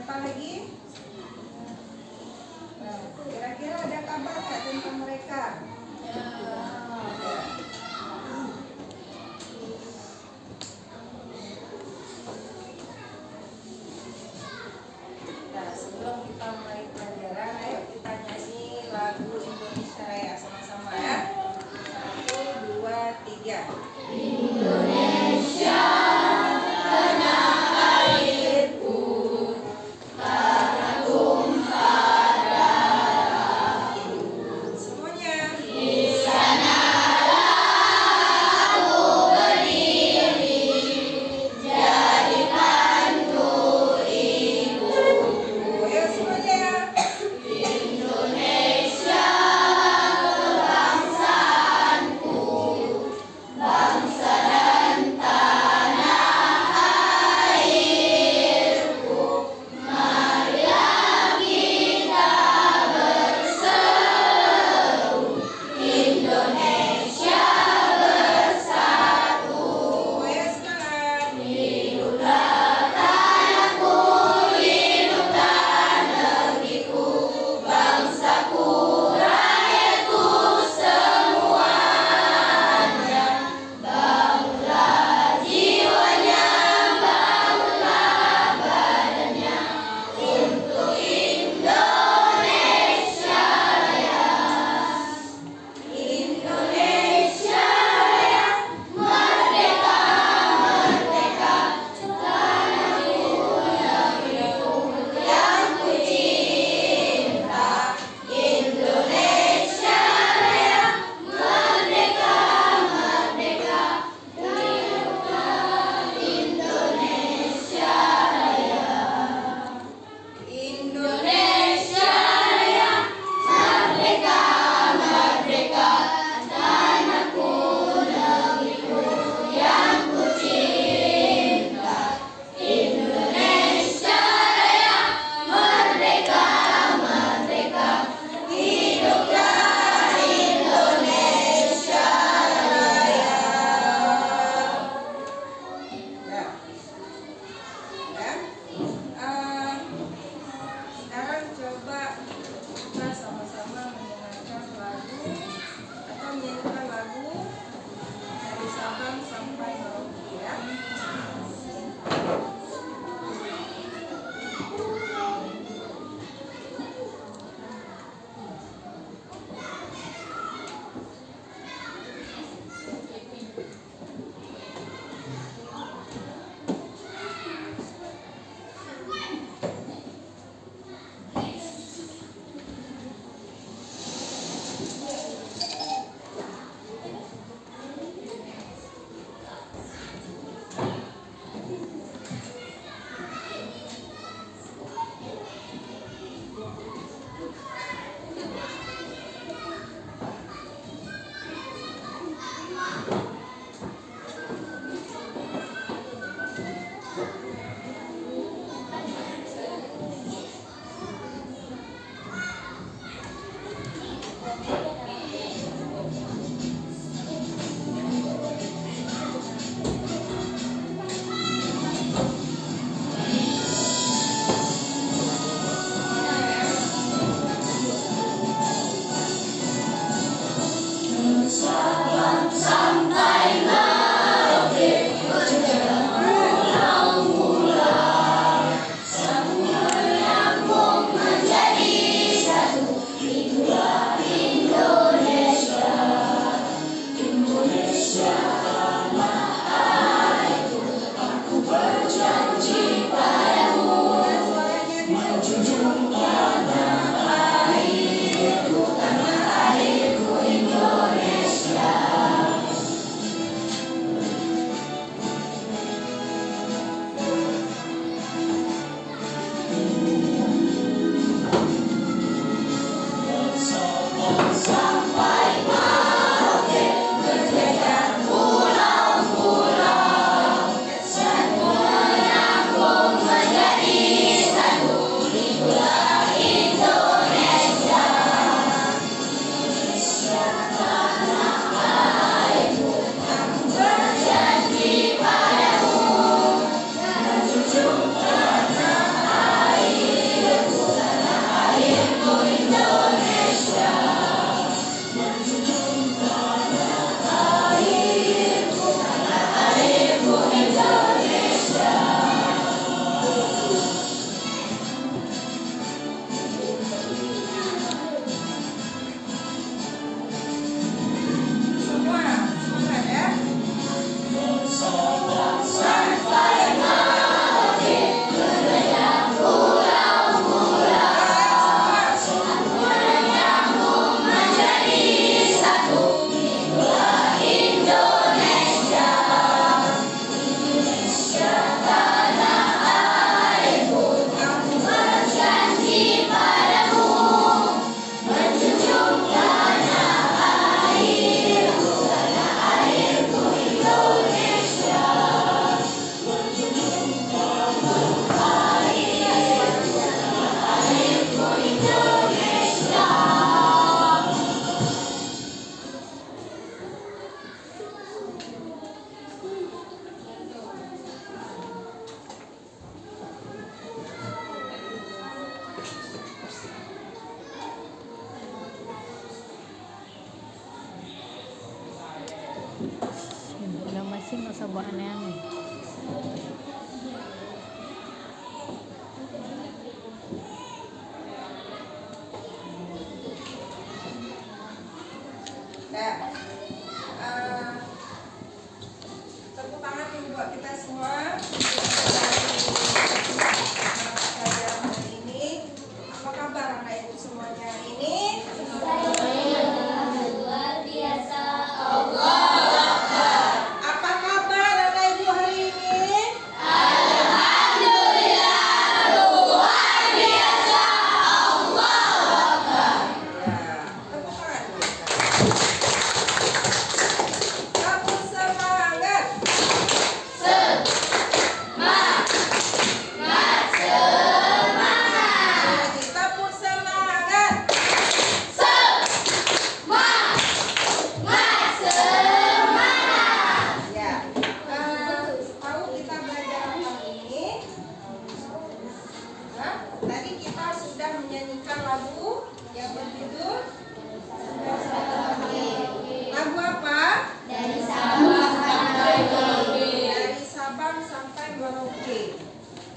Siapa lagi? Nah, kira-kira ada kabar nggak tentang mereka? Nah, sebelum kita mulai pelajaran, ayo kita nyanyi lagu Indonesia Raya sama-sama ya. 1, 2, 3. Indonesia tanah airku, tanah tumpah darahku. Semuanya.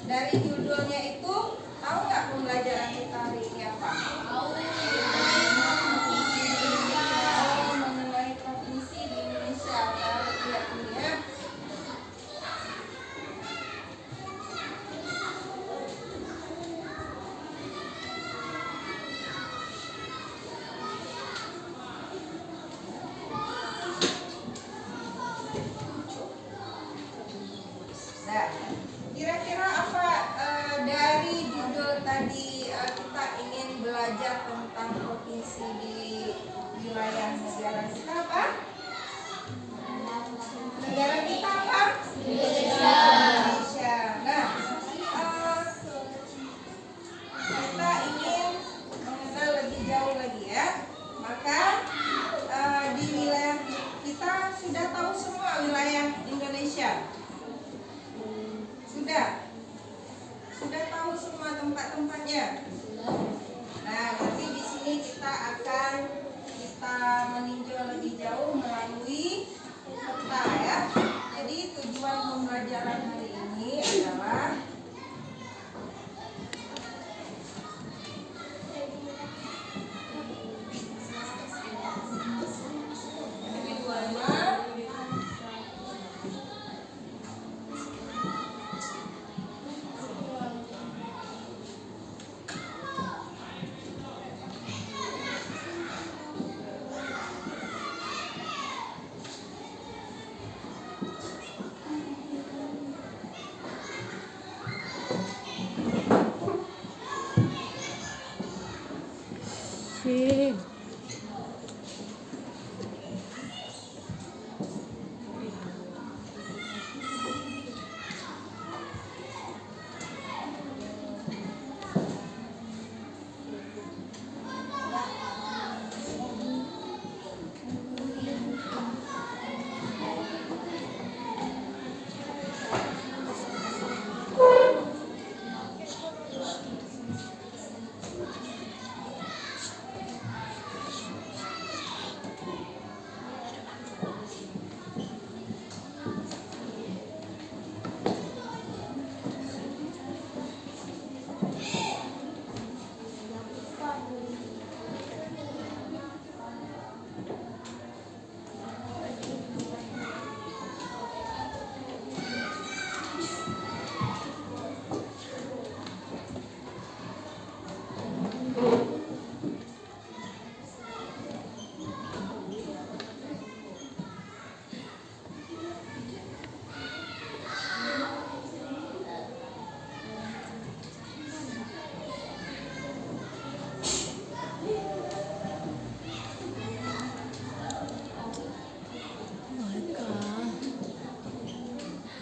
Dari judulnya itu tahu nggak pembelajaran kita hari ini apa? Mengenai provinsi di Indonesia. Kita lihat ini ya. Nah, kira-kira apa dari judul tadi kita ingin belajar tentang provinsi di wilayah negara kita apa? Negara kita apa? Indonesia. Nah, kita ingin mengenal lebih jauh lagi ya. Maka di wilayah kita sudah tahu semua wilayah Indonesia. Sudah tahu semua tempat-tempatnya. Nah, nanti di sini kita meninjau lebih jauh melalui peta ya. Jadi tujuan pembelajaran hari ini adalah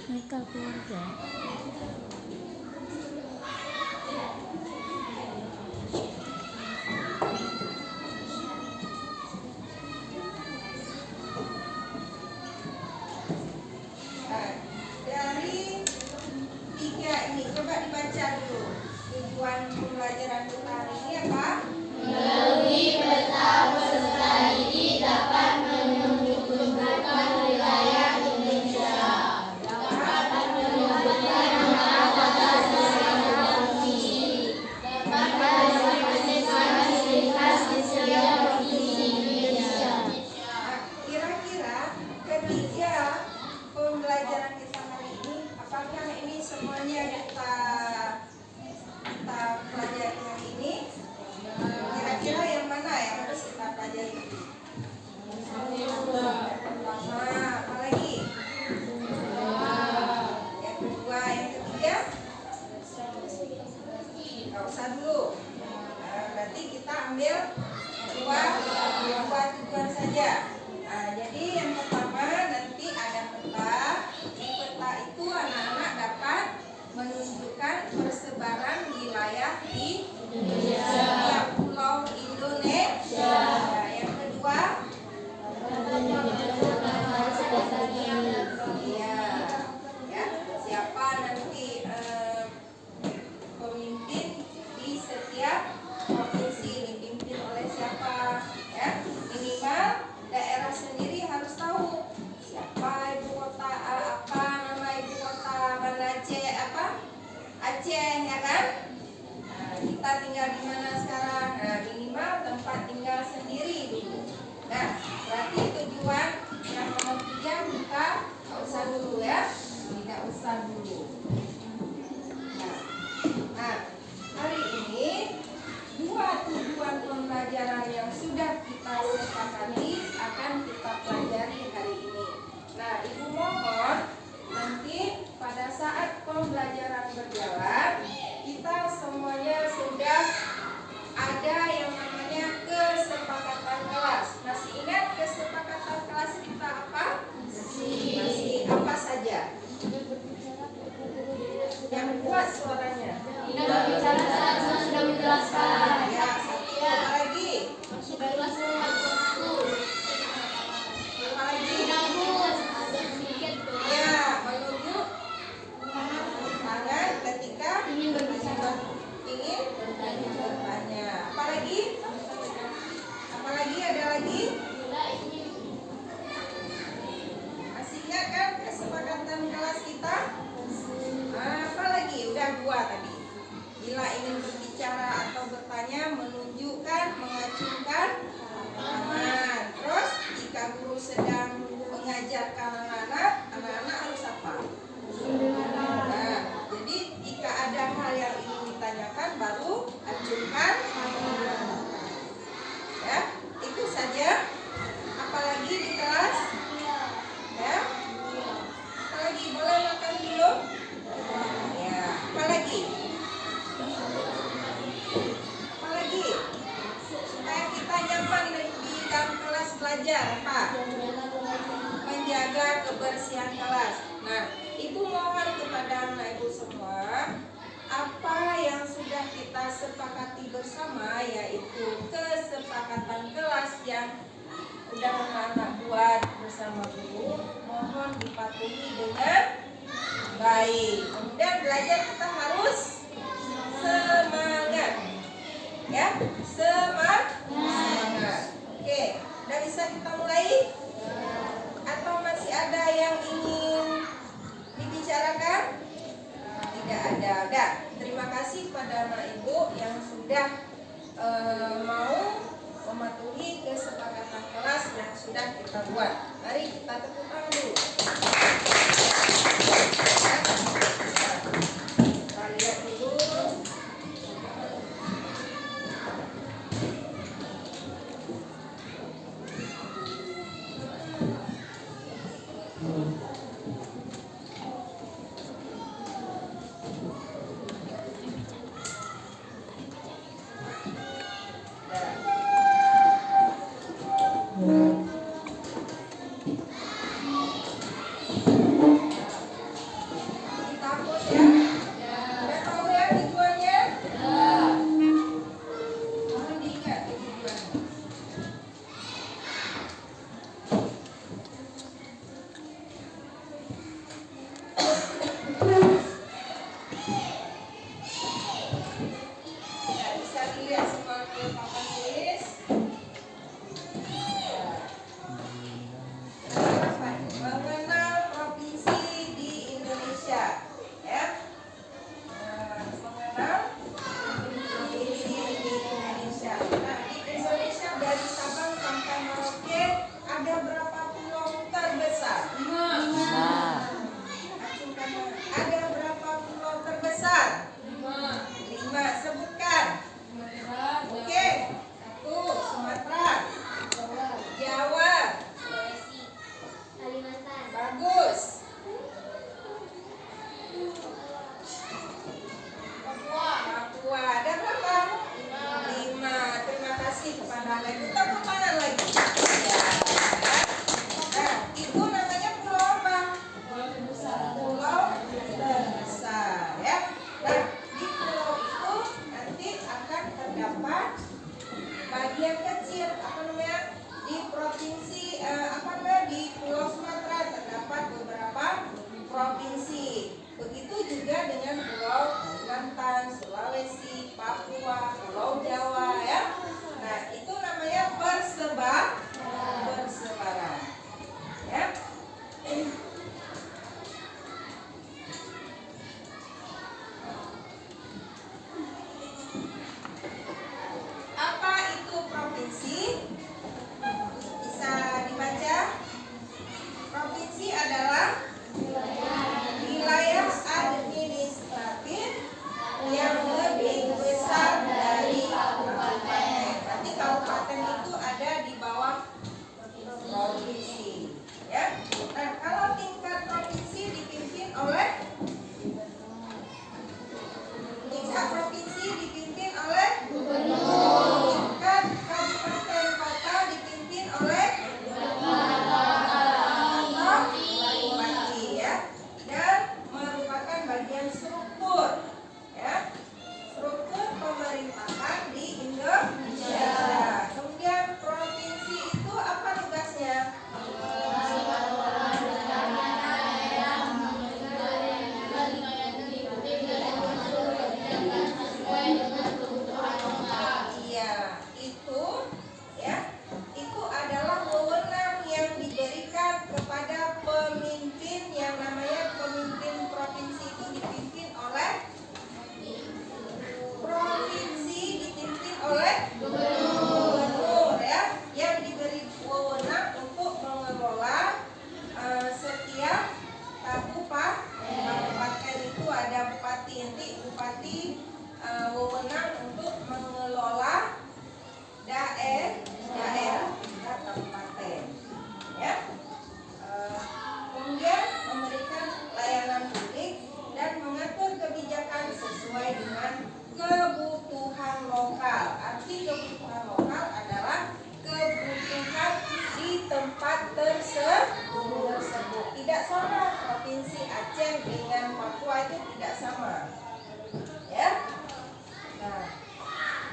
Mereka keluarga. Dari tiga ini coba dibaca dulu. Tujuan pembelajaran kita hari ini apa? Melalui peta peserta didik dapat menentukan wilayah Indonesia. Dapat menentukan nama kota sesuai provinsi. Dapat menentukan ciri khas di setiap provinsi Indonesia. Kira-kira ketiga pembelajaran kita hari ini, apakah ini semuanya kita pelajari hari ini? Kira-kira yang mana yang harus kita pelajari? Pertama, apa lagi? Yang kedua, yang ketiga? Nggak usah dulu. Berarti kita ambil dua tujuan saja. Jadi yang pertama nanti ada peta. Di peta itu anak-anak dapat menunjukkan persebaran wilayah di setiap pulau Indonesia. Yang kedua, siapa nanti pemimpin di setiap provinsi, dipimpin oleh siapa? Ya, minimal daerah sendiri harus tahu siapa ibu kota, apa nama ibu kota, mana Aceh Aceh, ya kan? Nah, kita tinggal di mana sekarang? Nah, minimal tempat tinggal sendiri dulu. Nah, berarti tujuan yang nomor 3 kita nggak usah dulu ya, tidak usah dulu. Nah, hari ini 2 tujuan pembelajaran yang sudah kita sepakati akan kita pelajari hari ini. Nah, Ibu mohon nanti pada saat pembelajaran berjalan kita semuanya sudah ada yang namanya kesepakatan kelas. Masih ingat kesepakatan kelas kita apa? Masih apa saja? Yang kuat suaranya. Tidak berbicara saat sudah menjelaskan. Ya, apa lagi? Sudah jelas waktu. Apa lagi? Ya, menunjuk tangan ketika Ingin berbicara. ingin bertanya. Apa lagi? Apa lagi? Ada lagi? Masih ingat kan kesepakatan kelas kita? Apa lagi? Udah 2 tadi. Bila ingin berbicara atau bertanya, menunjukkan, mengacungkan tangan. Terus jika guru sedang mengajarkan anak-anak harus apa? Nah, jadi jika ada hal yang ingin ditanyakan baru acungkan tangan. Ya, itu saja. Apalagi di kelas? Ya. Apalagi boleh makan dulu? Ya, apalagi? Apalagi? Supaya kita nyaman di dalam kelas belajar apa? Menjaga kebersihan kelas. Nah, Ibu mohon kepada anak Ibu semua, apa yang sudah kita sepakati bersama, yaitu kesepakatan kelas yang udah anak-anak buat bersama guru, mohon dipatuhi dengan baik. Kemudian belajar kita harus semangat, ya, semangat. Oke, udah bisa kita mulai? Atau masih ada yang ingin dibicarakan? Tidak ada. Udah. Terima kasih pada anak ibu yang sudah mau mematuhi kesepakatan kelas yang sudah kita buat. Mari kita tepuk tangan dulu. Kita lihat dulu. Takut ya? Udah tahu ya tujuannya? Mohon diingat tujuannya. Ya, bisa dilihat semua ke papan tulis. Mengenal provinsi di Indonesia, ya. Mengenal provinsi di Indonesia. Nah, di Indonesia dari Sabang sampai Merauke ada berapa pulau terbesar? 5. Ada berapa pulau terbesar? 5. Sebutkan. Oke. 1. Sumatera. Jawa. Bagus. Papua. Ada berapa? 5. Terima kasih kepada Anda. Kita tepuk tangan lagi. Ya. Nah, itu namanya pulau apa? Pulau terbesar, ya. Nah, di pulau itu nanti akan terdapat bagian kecil, apa namanya, di provinsi di Pulau Sumatera terdapat beberapa provinsi. Begitu juga dengan Pulau Kalimantan, Sulawesi, Papua, Pulau Jawa, ya. Nah, itu namanya persebaran, ya. memiliki wewenang untuk mengelola daerah kabupaten, ya. Kemudian memberikan layanan publik dan mengatur kebijakan sesuai dengan kebutuhan lokal. Arti kebutuhan lokal adalah kebutuhan di tempat tersebut. Tidak sama provinsi Aceh dengan Papua, itu tidak sama, ya. Nah,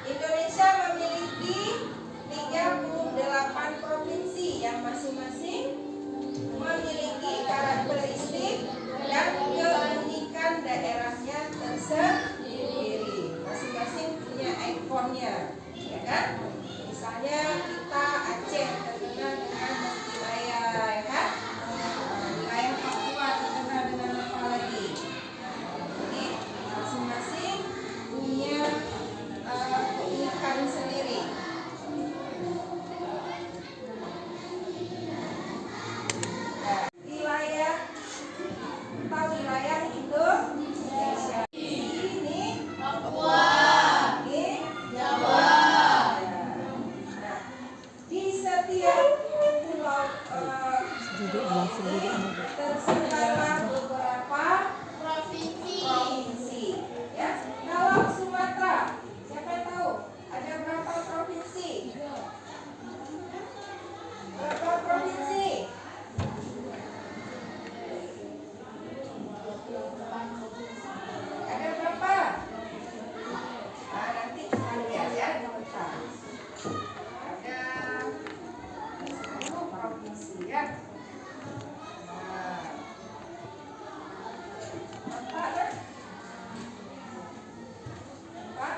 Indonesia memiliki 38 provinsi yang masing-masing memiliki karakteristik dan keunikan daerahnya tersendiri. Masing-masing punya ikonnya, ya kan? Misalnya kita Aceh terkenal dengan wilayah, ya kan? Wilayah Papua terkenal dengan apa lagi? Jadi masing-masing punya keunikan sendiri. Wilayah Indonesia ini Papua, ini Jawa. Nah, di setiap pulau tersebarlah beberapa provinsi, ya. Kalau Sumatera, siapa yang tahu ada berapa provinsi? Berapa provinsi? Ada berapa? Nah, nanti kita lihat ya di peta. Ada 10 provinsi, ya. Nah, empat, ya? Empat.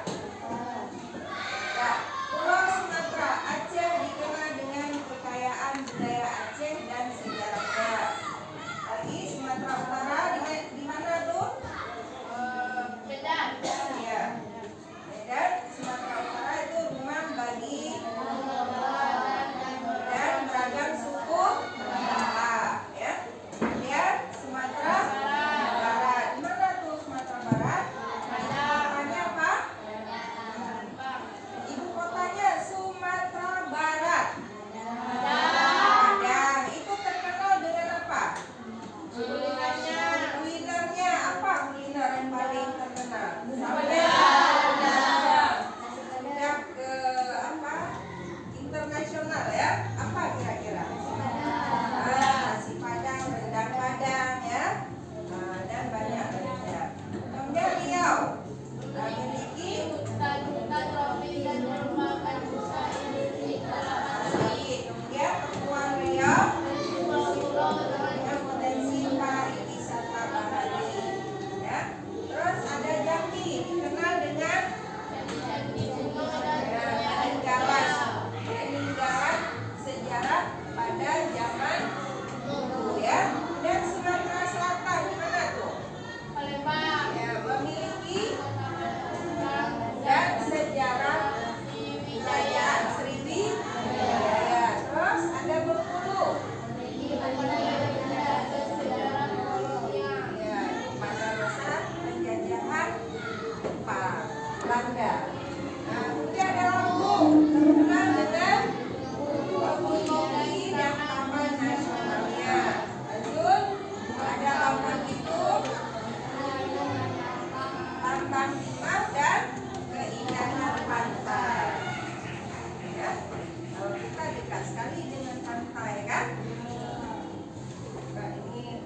Ya, Pulau Sumatera, Aceh dikenal dengan kekayaan budaya Aceh dan sejarahnya. Lagi Sumatera Utara di mana tuh? Medan. Ya, Medan, Sumatera Utara itu rumah bagi dan beragam suku Batak, ya. Kemudian Sumatera Barat, di mana tuh Sumatera Barat? Namanya apa? Ibu kotanya Sumatera Barat. Padang. Itu terkenal dengan apa? Kulinernya apa? Kuliner yang paling terkenal? Sudah ke apa? Internasional, ya. Apa kira-kira? Nasi Padang, rendang Padang, ya. Dan banyak lainnya. Kemudian Riau memiliki kemudian Kepulauan Riau dengan potensi pariwisata bahari, ya. Terus ada Jambi dikenal dengan peninggalan sejarah pada zaman dulu, ya. Dan Sumatera Selatan di mana tuh? Ya, memiliki dan sejarah wilayah Sriwijaya. Terus ada Bengkulu. Ya, pada masa penjajahan Belanda. Nah, kemudian ada Lampung, terkenal dengan kopi dan taman nasionalnya. Lanjut, ada Lampung itu lambang timah dan keindahan pantai. Ya, kalau kita dekat sekali dengan pantai, kan? Nah, ini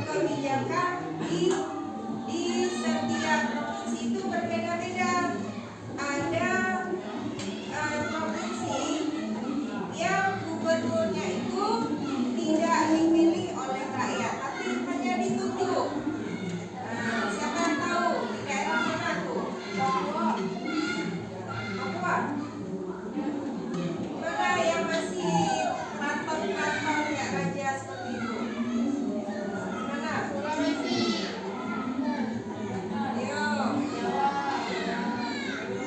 kebijakan di setiap provinsi itu berbeda-beda. Ada provinsi yang gubernurnya itu tidak dipilih oleh rakyat, tapi hanya ditunjuk. Siapa yang tahu di daerah mana tuh? Papua. Mana yang masih keraton-keraton ya raja seperti itu? Mana? Sulawesi. Ayo.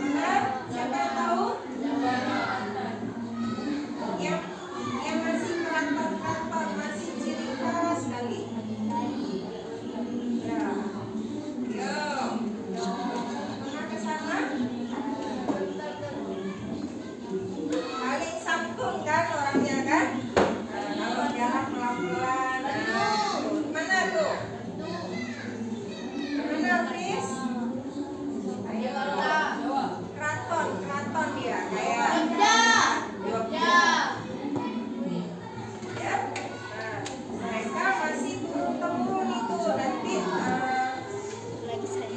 Mana? Siapa yang tahu? Yang masih keraton-keraton, masih ciri khas sekali. Ya. Yo. Mana ke sana? Paling sambung kan orangnya kan? Nah, kalau jalan pelan-pelan. Nah, mana tuh? Mana, Pris? Ayo. Keraton dia kayak Jogja. ya. Nah, mereka masih turun-temurun itu nanti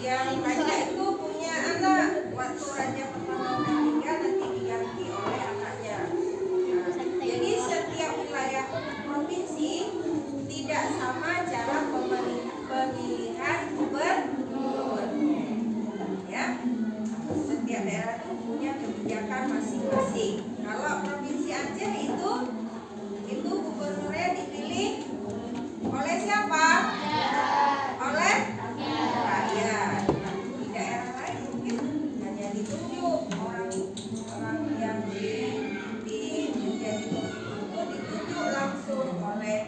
yang raja itu punya anak. Waktu raja pertama meninggal nanti diganti oleh anaknya. Nah, jadi setiap wilayah provinsi tidak sama cara pemilihan gubernur. Ya, setiap daerah itu punya kebijakan masing-masing. Kalau provinsi Aceh itu gubernurnya dipilih oleh siapa? Oleh rakyat. Di daerah lain mungkin hanya ditunjuk orang yang menjadi gubernur itu ditunjuk langsung oleh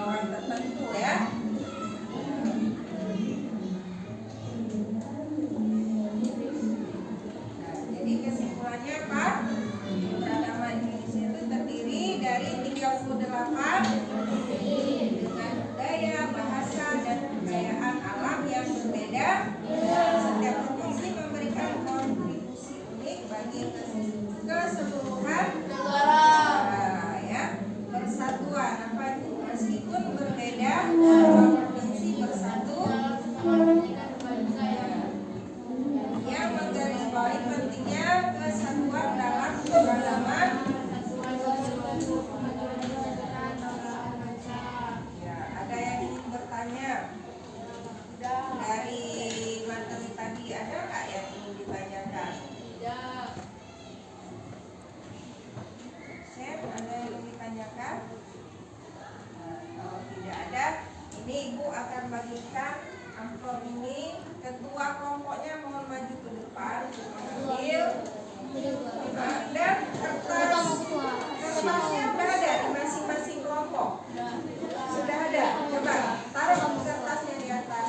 orang tertentu ya. Nah, jadi kesimpulannya apa? Peradaban Indonesia itu terdiri dari 38 dengan budaya, bahasa, dan kekayaan alam yang berbeda. Setiap provinsi memberikan kontribusi unik bagi keseluruhan negara, ya. Persatuan apa itu? Meskipun berbeda, semua provinsi bersatu. Yang menggarisbawahi pentingnya kesatuan dalam keberagaman. Ya, ada yang ingin bertanya dari materi tadi, ada nggak yang ingin ditanyakan? Chef, ada yang ingin ditanyakan? Nah, kalau tidak ada, ini Ibu akan bagikan amplop ini. Ketua kelompoknya mohon maju ke depan untuk mengambil. Dan kertasnya udah ada di masing-masing kelompok. Sudah ada. Coba taruh kertasnya di atas.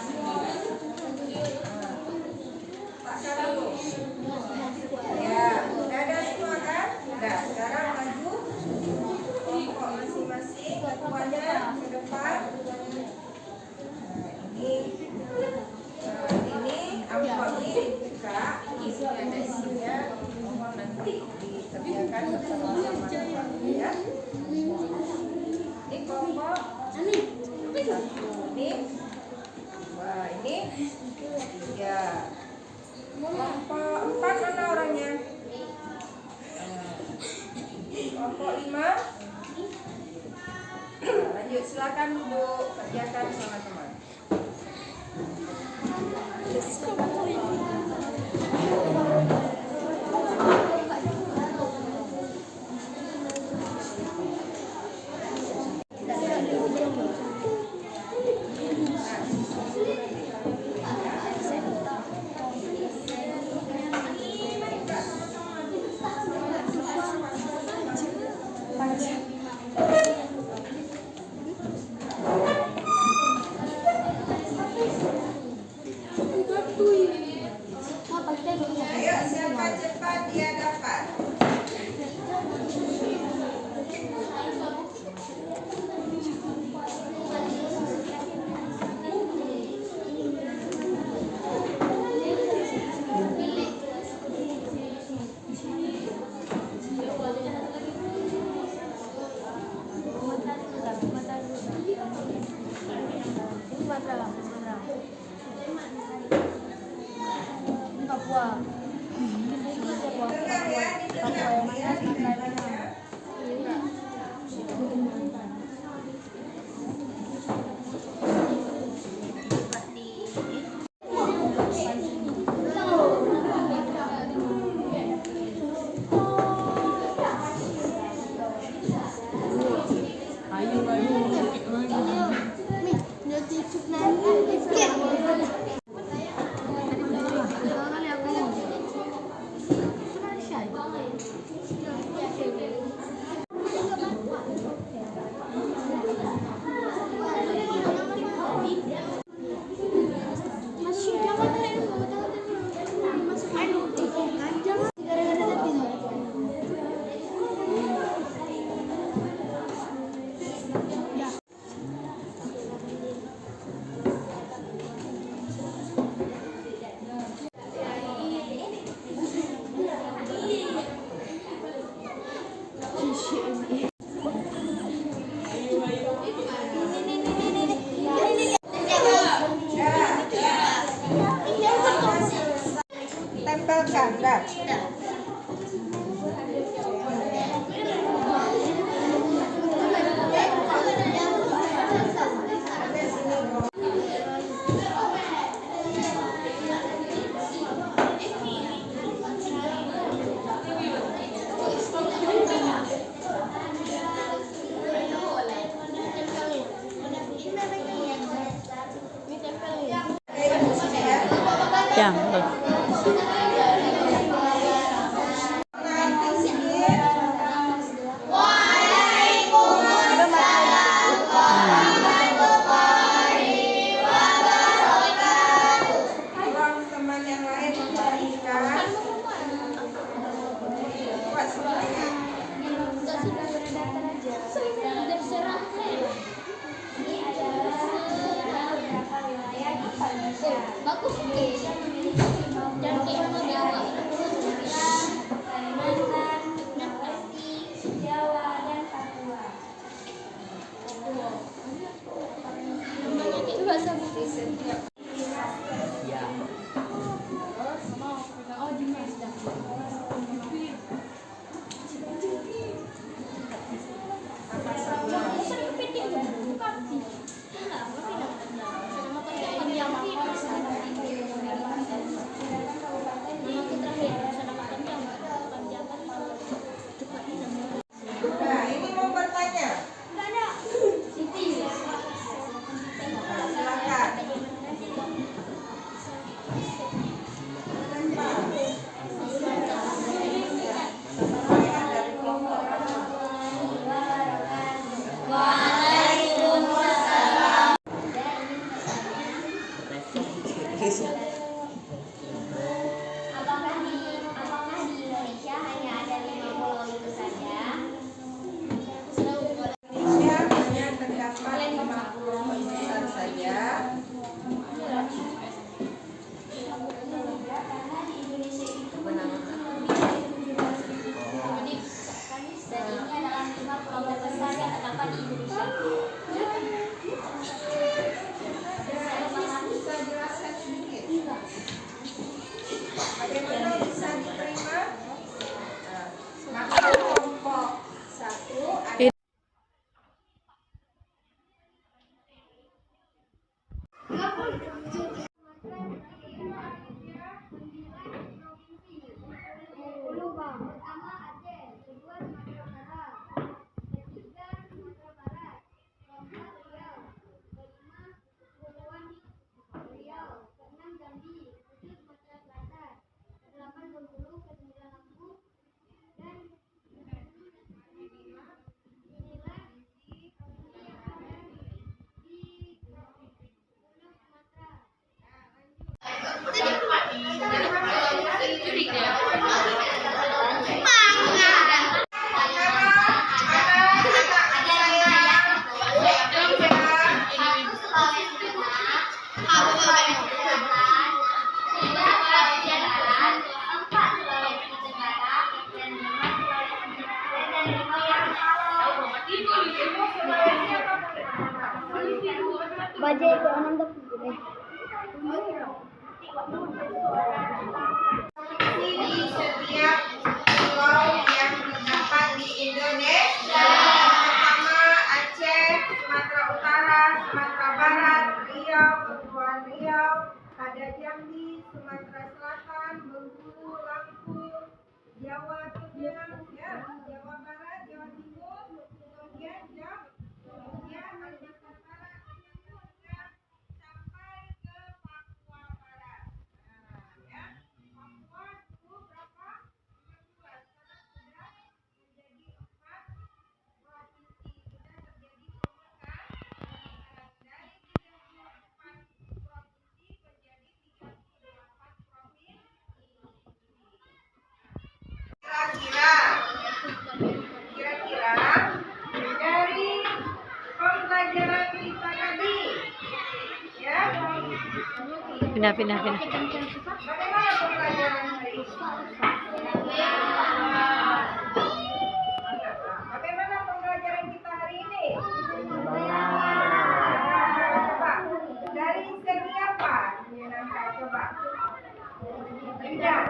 Pasang dulu. Ya, udah ada semua kan? Udah. Sekarang maju kelompok masing-masing. Ketuanya ke depan. Ini amplop ini dibuka, isinya ada isinya, mohon nanti dikerjakan bersama-sama ya. Ini kelompok satu, ini dua, ini tiga. Kelompok 4 mana orangnya? Kelompok 5. Lanjut, silakan duduk, kerjakan sama teman. Tuh. Siap. Jangan. Tolong teman yang lain membagikan. Buat semuanya. Bagus nih. Dan kayak Jawa. Kalimantan, Bekasi, Jawa, dan Papua. Itu bahasa Di setiap Nah, ini mau bertanya. Silakan. Apakah di Indonesia hanya ada 5 pulau itu saja? Indonesia hanya terdapat 50 besar saja. Karena di Indonesia itu dan ini adalah 5 pulau terbesar yang terdapat di Indonesia. Bisa jelaskan sedikit. Bagaimana bisa diterima? Nah, maka kelompok 1 ada Pertama Aceh, kedua Sumatera Barat, ketiga Sumatera Barat, keempat Riau, kelima Kepulauan Riau, keenam Jambi, ketujuh Sumatera Selatan, kedelapan Bengkulu, kesembilan Lampung, dan inilah yang ada di Pulau Sumatera. Bajai itu anam dah di setiap pulau yang terdapat di Indonesia. Pertama Aceh, Sumatera Utara, Sumatera Barat, Riau, Kepulauan Riau, ada Jambi, Sumatera Selatan, Bengkulu, Lampung, Jawa Tengah, ya, Jawa Barat, Jawa Timur, kemudian Kalimantan Barat, kemudian sampai ke Papua Barat. Nah, ya. Papua dulu berapa? 12. Sekarang sudah menjadi 4 provinsi. Sudah terjadi pemekaran dari 34 provinsi menjadi 38 provinsi. Kira-kira dari pembelajaran kita tadi, ya, Pindah. bagaimana pembelajaran hari ini? Bagaimana pembelajaran kita hari ini? Coba dari segi apa? Coba. Tidak.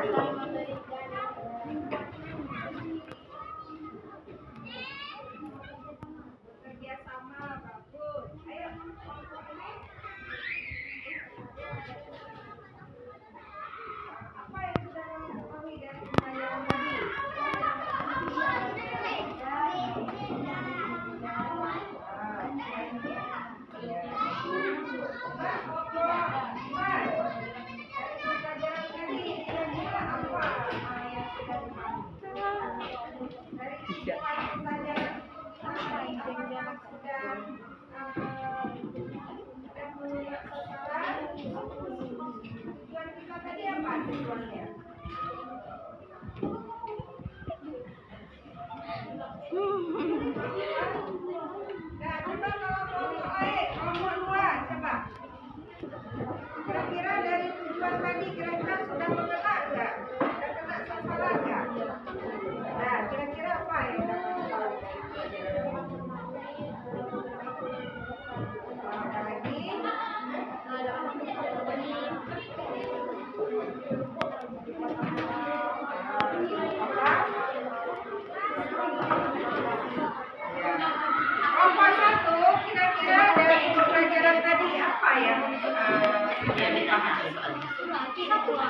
Satu.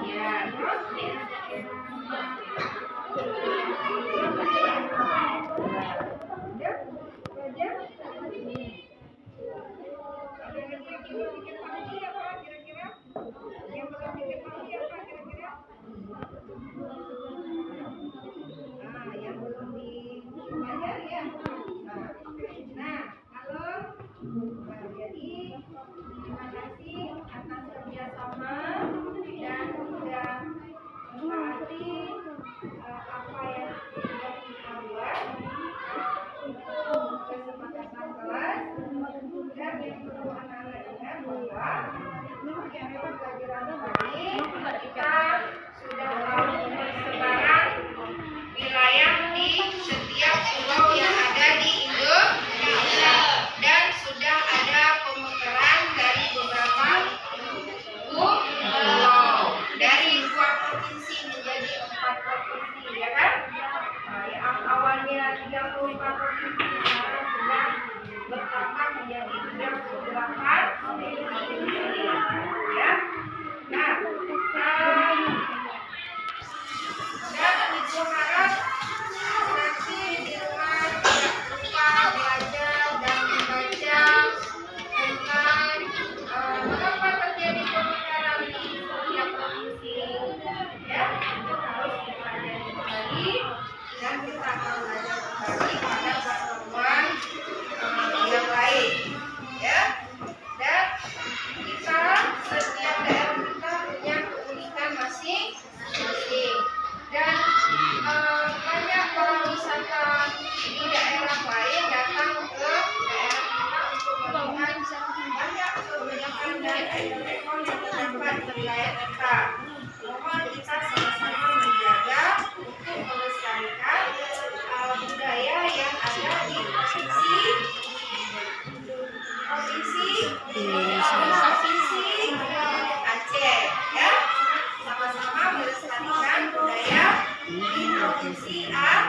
Ya, terus. Nah, halo. Nah, jadi terima kasih atas kerjasama dan sudah mentaati apa yang sudah kita buat untuk kesepakatan kelas. Dan yang perlu anak-anak ingat bahwa pembelajaran tadi kita sudah tahu persebaran wilayah di setiap pulau yang ada di Indonesia dan sudah ada pemeteran dari beberapa pulau dari 2 provinsi menjadi 4 provinsi, ya kan? Nah, yang awalnya 34 provinsi sekarang sudah bertambah menjadi 38 provinsi, ya. Nah, dan Ibu harap nanti di rumah tidak lupa belajar dan membaca tentang mengapa terjadi pemekaran di setiap provinsi. Ya, itu harus dipelajari kembali dan kita akan belajar kembali pada pertemuan yang lain. Ya, dan kita setiap daerah kita punya keunikan masing-masing. Dan banyak orang wisata di daerah lain datang ke daerah kita untuk melihat banyak keunikan dan ikon yang terdapat di wilayah kita. Mohon kita sama-sama menjaga untuk melestarikan budaya yang ada di provinsi Aceh, ya. Sama-sama melestarikan budaya di provinsi Aceh.